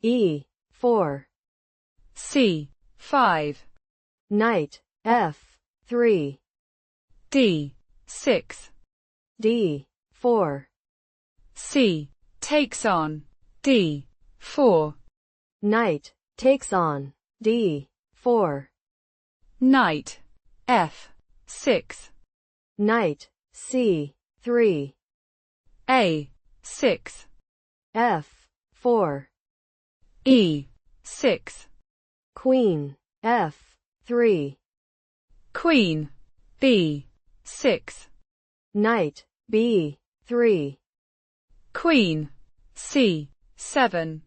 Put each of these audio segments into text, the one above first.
E4. C5. Knight F3. D6. D4. C takes on D4. Knight takes on D4. Knight F6. Knight C3. A6. F4. E6. Queen F3. Queen B6. Knight B3. Queen C7.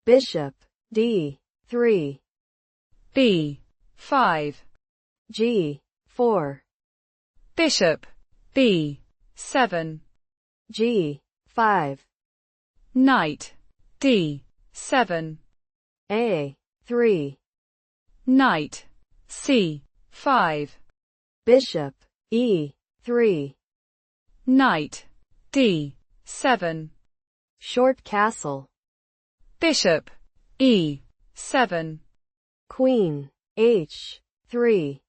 Bishop D3. B5. G4. Bishop B7. G5. Knight D7. A3. Knight C5. Bishop E3. Knight D7. Short castle. Bishop E7. Queen H3.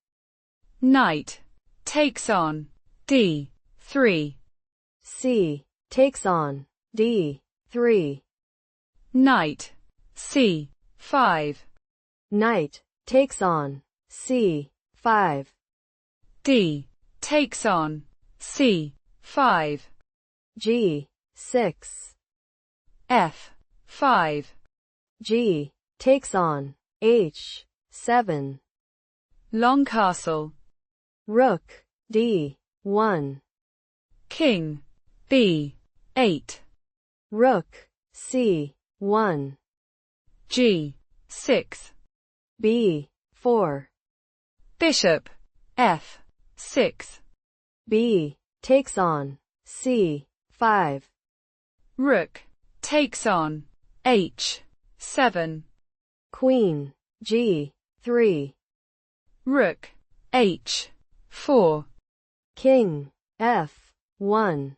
Knight takes on D3. C takes on D3. Knight C5. Knight takes on C5. D takes on C5. G6. F5. G takes on H7. Long castle. Rook D1. King B8. Rook C1. G6. B4. Bishop F6. B takes on C5. Rook takes on H7. Queen G3. Rook H4. King F1.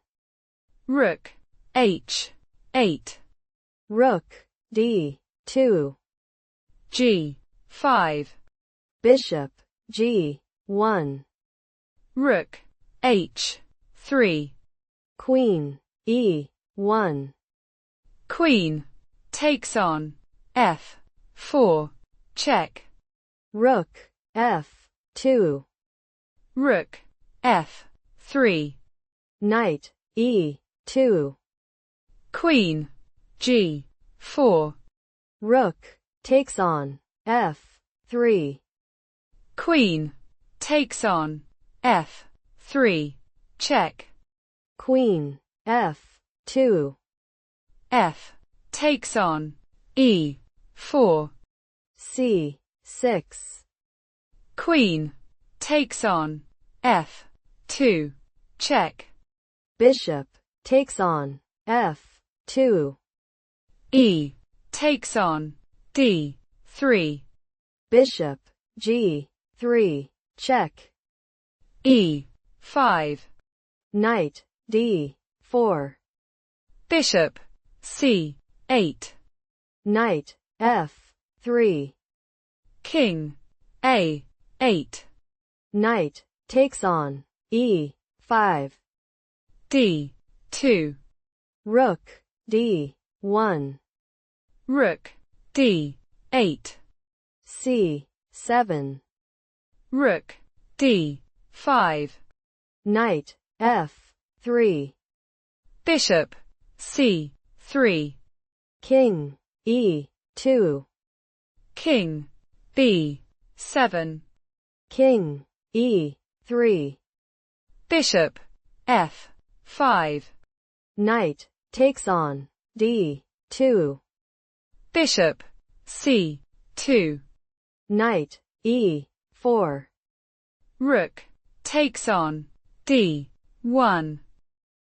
Rook H8. Rook D2. G5. Bishop G1. Rook H3. Queen E1. Queen takes on F4. Check. Rook F2. Rook F3. Knight E2. Queen G4. Rook takes on F3. Queen takes on F3. Check. Queen F2. F takes on E4. C6. Queen takes on F2. Check. Bishop takes on F2. E takes on D3. Bishop G3. Check. E5. Knight D4. Bishop C8. Knight F3. King A8. Knight takes on E5. D2. Rook D1. Rook D8. C7. Rook D5. Knight F3. Bishop C3. King E2. King B7. King E3. Bishop F5. Knight takes on D2. Bishop C2. Knight E4. Rook takes on D1.